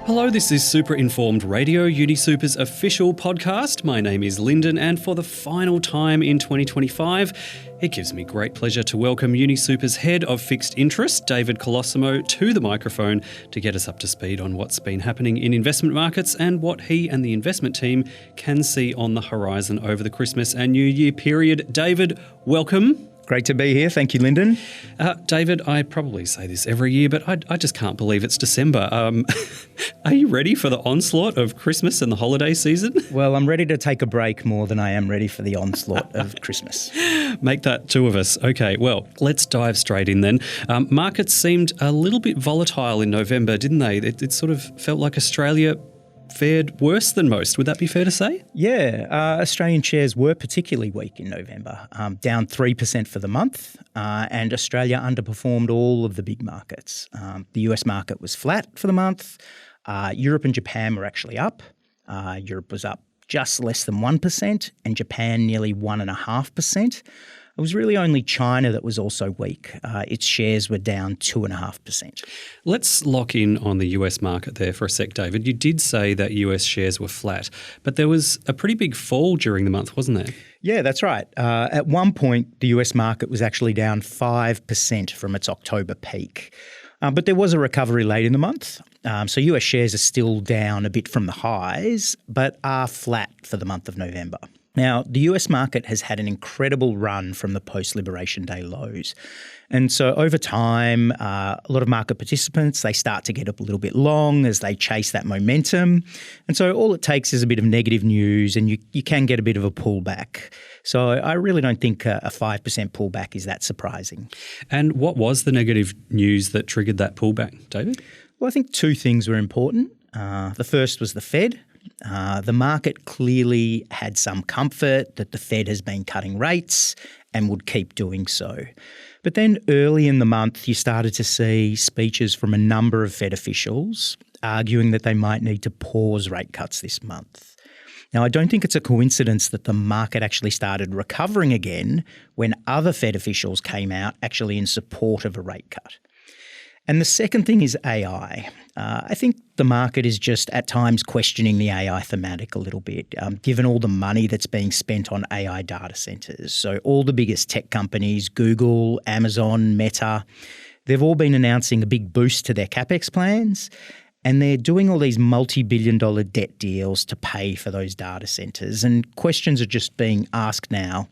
Hello, this is Super Informed Radio, UniSuper's official podcast. My name is Lyndon, and for the final time in 2025, it gives me great pleasure to welcome UniSuper's Head of Fixed Interest, David Colosimo, to the microphone to get us up to speed on what's been happening in investment markets and what he and the investment team can see on the horizon over the Christmas and New Year period. David, welcome. Great to be here. Thank you, Lyndon. David, I probably say this every year, but I just can't believe it's December. Are you ready for the onslaught of Christmas and the holiday season? Well, I'm ready to take a break more than I am ready for the onslaught of Christmas. Make that two of us. Okay, well, let's dive straight in then. Markets seemed a little bit volatile in November, didn't they? It sort of felt like Australia fared worse than most. Would that be fair to say? Yeah, Australian shares were particularly weak in November, down 3% for the month, and Australia underperformed all of the big markets. The US market was flat for the month. Europe and Japan were actually up. Europe was up just less than 1% and Japan nearly 1.5%. It was really only China that was also weak. Its shares were down 2.5%. Let's lock in on the US market there for a sec, David. You did say that US shares were flat, but there was a pretty big fall during the month, wasn't there? Yeah, that's right. At one point, the US market was actually down 5% from its October peak. But there was a recovery late in the month. So US shares are still down a bit from the highs, but are flat for the month of November. Now, the US market has had an incredible run from the post-Liberation Day lows. And so over time, a lot of market participants, they start to get up a little bit long as they chase that momentum. And so all it takes is a bit of negative news and you can get a bit of a pullback. So I really don't think a 5% pullback is that surprising. And what was the negative news that triggered that pullback, David? Well, I think two things were important. The first was the Fed. The market clearly had some comfort that the Fed has been cutting rates and would keep doing so. But then early in the month, you started to see speeches from a number of Fed officials arguing that they might need to pause rate cuts this month. Now, I don't think it's a coincidence that the market actually started recovering again when other Fed officials came out actually in support of a rate cut. And the second thing is AI. I think the market is just at times questioning the AI thematic a little bit, given all the money that's being spent on AI data centers. So all the biggest tech companies, Google, Amazon, Meta, they've all been announcing a big boost to their CapEx plans. And they're doing all these multi-billion-dollar debt deals to pay for those data centers. And questions are just being asked now.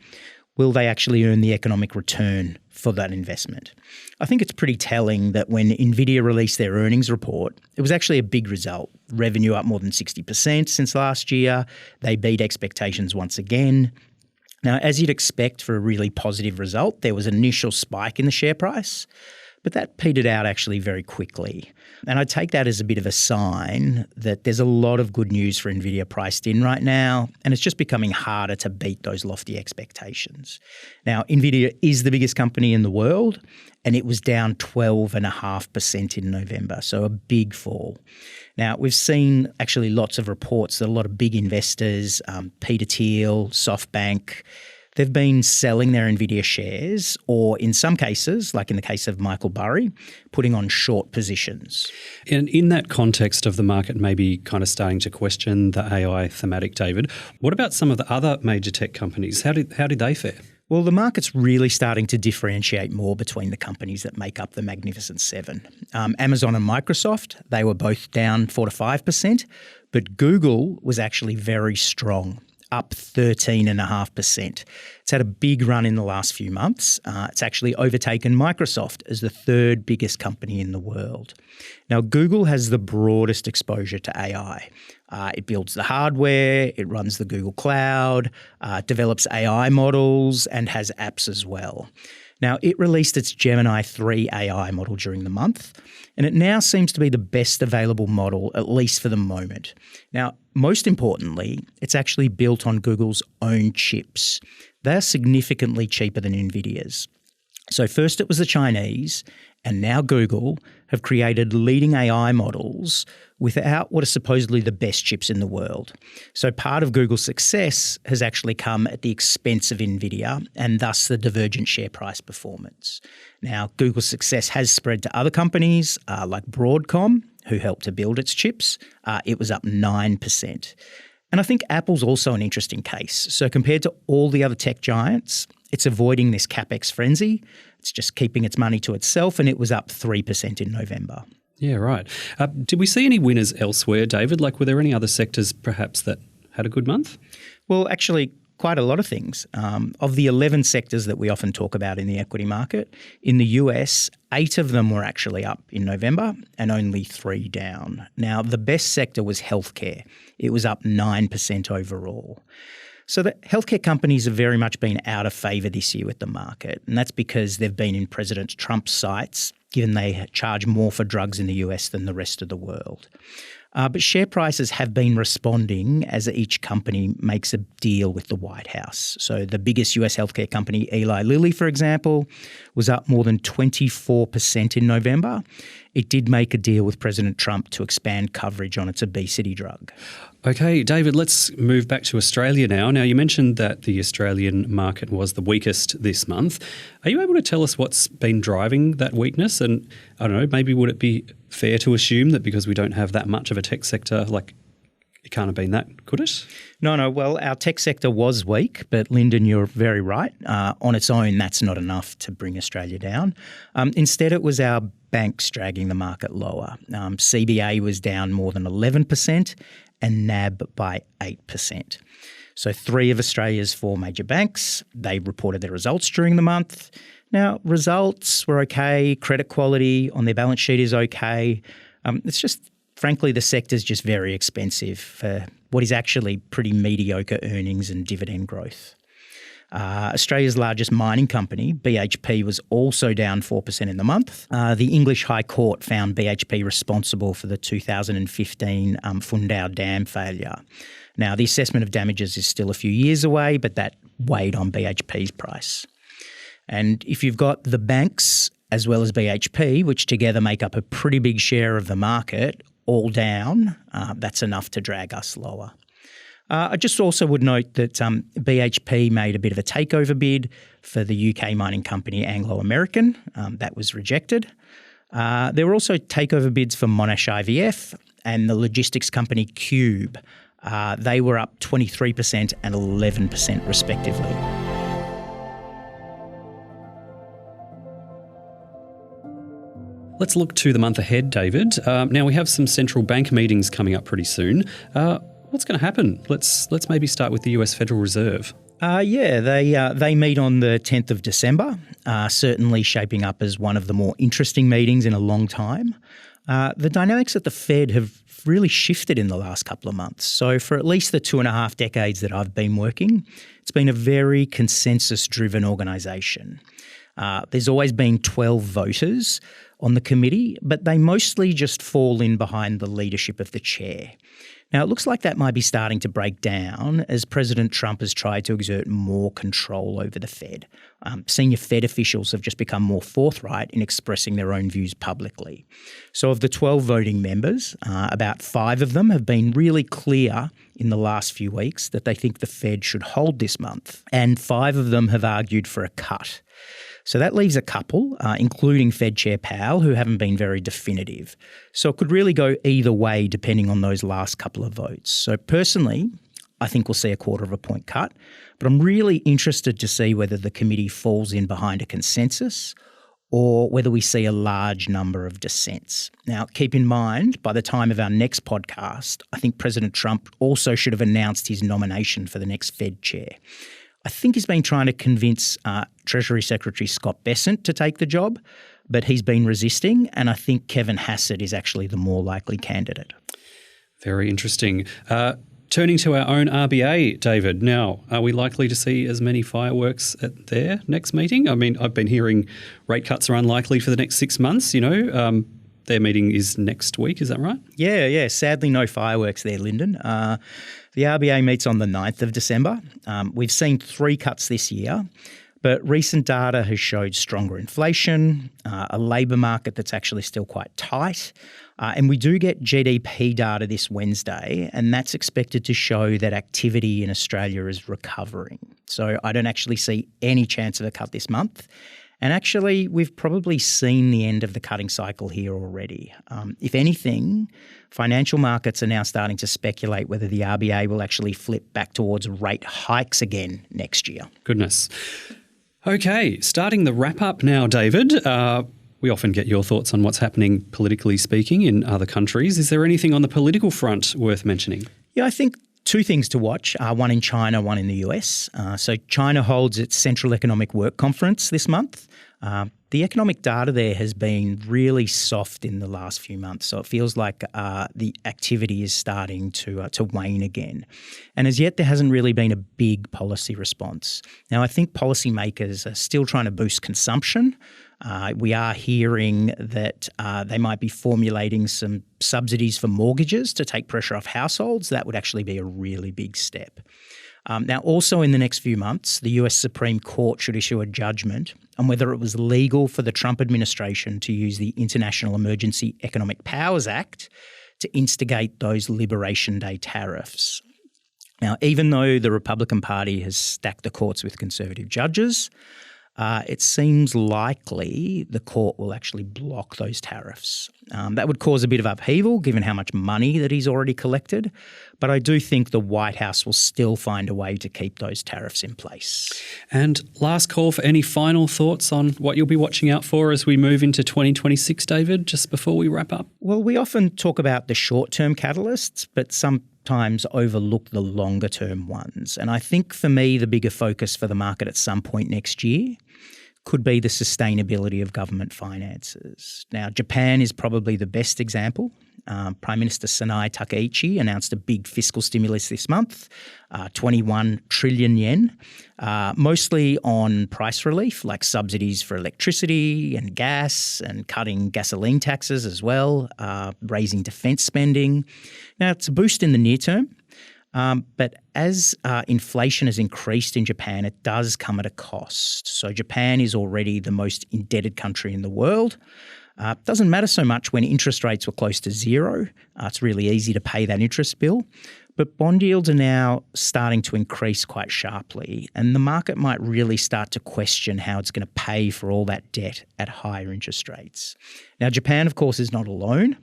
Will they actually earn the economic return for that investment? I think it's pretty telling that when NVIDIA released their earnings report, it was actually a big result. Revenue up more than 60% since last year. They beat expectations once again. Now, as you'd expect for a really positive result, there was an initial spike in the share price, but that petered out actually very quickly. And I take that as a bit of a sign that there's a lot of good news for NVIDIA priced in right now, and it's just becoming harder to beat those lofty expectations. Now, NVIDIA is the biggest company in the world, and it was down 12.5% in November, so a big fall. Now, we've seen actually lots of reports that a lot of big investors, Peter Thiel, SoftBank, they've been selling their NVIDIA shares or in some cases, like in the case of Michael Burry, putting on short positions. And in that context of the market maybe kind of starting to question the AI thematic, David, what about some of the other major tech companies? How did they fare? Well, the market's really starting to differentiate more between the companies that make up the Magnificent Seven. Amazon and Microsoft, they were both down 4 to 5%, but Google was actually very strong, up 13.5%. It's had a big run in the last few months. It's actually overtaken Microsoft as the third biggest company in the world. Now, Google has the broadest exposure to AI. It builds the hardware, it runs the Google Cloud, develops AI models, and has apps as well. Now, it released its Gemini 3 AI model during the month, and it now seems to be the best available model, at least for the moment. Now, most importantly, it's actually built on Google's own chips. They're significantly cheaper than NVIDIA's. So first it was the Chinese, and now Google have created leading AI models without what are supposedly the best chips in the world. So part of Google's success has actually come at the expense of NVIDIA and thus the divergent share price performance. Now, Google's success has spread to other companies like Broadcom, who helped to build its chips, it was up 9%. And I think Apple's also an interesting case. So compared to all the other tech giants, it's avoiding this CapEx frenzy. It's just keeping its money to itself, and it was up 3% in November. Yeah, right. Did we see any winners elsewhere, David? Like, were there any other sectors perhaps that had a good month? Well, actually, quite a lot of things. Of the 11 sectors that we often talk about in the equity market, in the US, 8 of them were actually up in November and only 3 down. Now, the best sector was healthcare. It was up 9% overall. So the healthcare companies have very much been out of favour this year with the market, and that's because they've been in President Trump's sights, given they charge more for drugs in the US than the rest of the world. But share prices have been responding as each company makes a deal with the White House. So the biggest US healthcare company, Eli Lilly, for example, was up more than 24% in November. It did make a deal with President Trump to expand coverage on its obesity drug. Okay, David, let's move back to Australia now. Now, you mentioned that the Australian market was the weakest this month. Are you able to tell us what's been driving that weakness? And I don't know, maybe would it be fair to assume that because we don't have that much of a tech sector, like it can't have been that, could it? No. Well, our tech sector was weak, but Lyndon, you're very right. On its own, that's not enough to bring Australia down. Instead, it was our banks dragging the market lower. CBA was down more than 11% and NAB by 8%. So 3 of Australia's 4 major banks, they reported their results during the month. Now, results were okay. Credit quality on their balance sheet is okay. It's just, frankly, the sector's just very expensive for what is actually pretty mediocre earnings and dividend growth. Australia's largest mining company, BHP, was also down 4% in the month. The English High Court found BHP responsible for the 2015 Fundão Dam failure. Now, the assessment of damages is still a few years away, but that weighed on BHP's price. And if you've got the banks as well as BHP, which together make up a pretty big share of the market, all down, that's enough to drag us lower. I just also would note that BHP made a bit of a takeover bid for the UK mining company Anglo American. That was rejected. There were also takeover bids for Monash IVF and the logistics company Cube. They were up 23% and 11% respectively. Let's look to the month ahead, David. Now, we have some central bank meetings coming up pretty soon. What's going to happen? Let's maybe start with the US Federal Reserve. They meet on the 10th of December, certainly shaping up as one of the more interesting meetings in a long time. The dynamics at the Fed have really shifted in the last couple of months. So for at least the 2.5 decades that I've been working, it's been a very consensus-driven organisation. There's always been 12 voters on the committee, but they mostly just fall in behind the leadership of the chair. Now, it looks like that might be starting to break down as President Trump has tried to exert more control over the Fed. Senior Fed officials have just become more forthright in expressing their own views publicly. So of the 12 voting members, about 5 of them have been really clear in the last few weeks that they think the Fed should hold this month, and 5 of them have argued for a cut. So that leaves a couple, including Fed Chair Powell, who haven't been very definitive. So it could really go either way depending on those last couple of votes. So personally, I think we'll see a 1/4 point cut, but I'm really interested to see whether the committee falls in behind a consensus or whether we see a large number of dissents. Now, keep in mind, by the time of our next podcast, I think President Trump also should have announced his nomination for the next Fed chair. I think he's been trying to convince Treasury Secretary Scott Bessent to take the job, but he's been resisting, and I think Kevin Hassett is actually the more likely candidate. Very interesting. Turning to our own RBA, David, now, are we likely to see as many fireworks at their next meeting? I mean, I've been hearing rate cuts are unlikely for the next 6 months, Their meeting is next week, is that right? Yeah. Sadly, no fireworks there, Lyndon. The RBA meets on the 9th of December. We've seen 3 cuts this year, but recent data has showed stronger inflation, a labour market that's actually still quite tight, and we do get GDP data this Wednesday, and that's expected to show that activity in Australia is recovering. So I don't actually see any chance of a cut this month. And actually, we've probably seen the end of the cutting cycle here already. If anything, financial markets are now starting to speculate whether the RBA will actually flip back towards rate hikes again next year. Goodness. Okay, starting the wrap-up now, David. We often get your thoughts on what's happening politically speaking in other countries. Is there anything on the political front worth mentioning? Yeah, I think two things to watch, one in China, one in the US. So China holds its Central Economic Work Conference this month. The economic data there has been really soft in the last few months, so it feels like the activity is starting to wane again. And as yet, there hasn't really been a big policy response. Now, I think policymakers are still trying to boost consumption. We are hearing that they might be formulating some subsidies for mortgages to take pressure off households. That would actually be a really big step. Now, also in the next few months, the US Supreme Court should issue a judgment on whether it was legal for the Trump administration to use the International Emergency Economic Powers Act to instigate those Liberation Day tariffs. Now, even though the Republican Party has stacked the courts with conservative judges, it seems likely the court will actually block those tariffs. That would cause a bit of upheaval given how much money that he's already collected, but I do think the White House will still find a way to keep those tariffs in place. And last call for any final thoughts on what you'll be watching out for as we move into 2026, David, just before we wrap up? Well, we often talk about the short-term catalysts, but sometimes overlook the longer-term ones. And I think for me, the bigger focus for the market at some point next year could be the sustainability of government finances. Now, Japan is probably the best example. Prime Minister Sanae Takaichi announced a big fiscal stimulus this month, 21 trillion yen, mostly on price relief, like subsidies for electricity and gas and cutting gasoline taxes as well, raising defence spending. Now, it's a boost in the near term. But as inflation has increased in Japan, it does come at a cost. So Japan is already the most indebted country in the world. It doesn't matter so much when interest rates were close to zero. It's really easy to pay that interest bill. But bond yields are now starting to increase quite sharply, and the market might really start to question how it's going to pay for all that debt at higher interest rates. Now, Japan, of course, is not alone.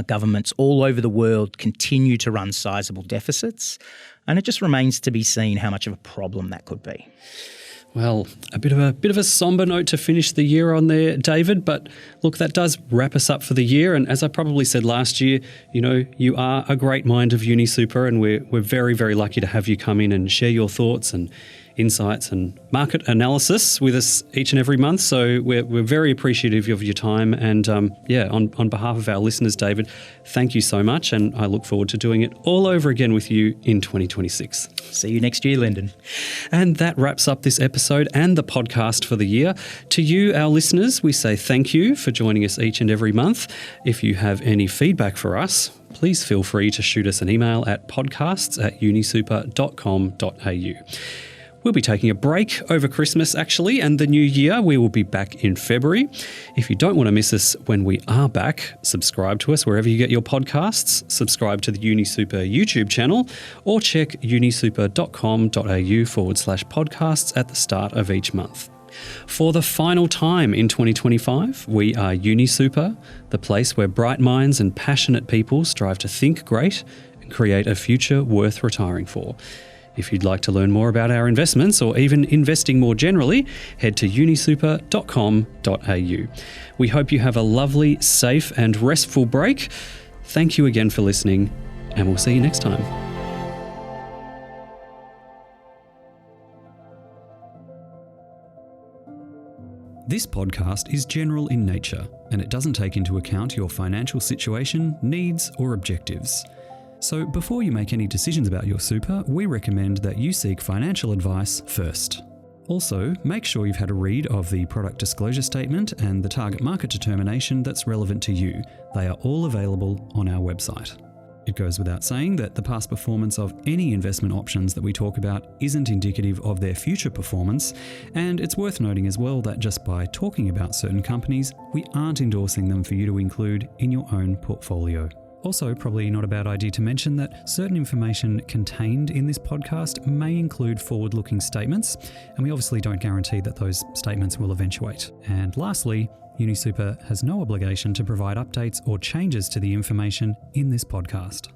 Governments all over the world continue to run sizable deficits, and it just remains to be seen how much of a problem that could be. Well, a bit of a somber note to finish the year on there, David. But look, that does wrap us up for the year. And as I probably said last year, you know, you are a great mind of UniSuper, and we're very, very lucky to have you come in and share your thoughts and insights and market analysis with us each and every month. So we're very appreciative of your time. And on behalf of our listeners, David, thank you so much. And I look forward to doing it all over again with you in 2026. See you next year, Lyndon. And that wraps up this episode and the podcast for the year. To you, our listeners, we say thank you for joining us each and every month. If you have any feedback for us, please feel free to shoot us an email at podcasts@unisuper.com.au. We'll be taking a break over Christmas, actually, and the new year. We will be back in February. If you don't want to miss us when we are back, subscribe to us wherever you get your podcasts, subscribe to the UniSuper YouTube channel, or check unisuper.com.au/podcasts at the start of each month. For the final time in 2025, we are UniSuper, the place where bright minds and passionate people strive to think great and create a future worth retiring for. If you'd like to learn more about our investments or even investing more generally, head to unisuper.com.au. We hope you have a lovely, safe and restful break. Thank you again for listening, and we'll see you next time. This podcast is general in nature, and it doesn't take into account your financial situation, needs, or objectives. So before you make any decisions about your super, we recommend that you seek financial advice first. Also, make sure you've had a read of the product disclosure statement and the target market determination that's relevant to you. They are all available on our website. It goes without saying that the past performance of any investment options that we talk about isn't indicative of their future performance, and it's worth noting as well that just by talking about certain companies, we aren't endorsing them for you to include in your own portfolio. Also, probably not a bad idea to mention that certain information contained in this podcast may include forward-looking statements, and we obviously don't guarantee that those statements will eventuate. And lastly, UniSuper has no obligation to provide updates or changes to the information in this podcast.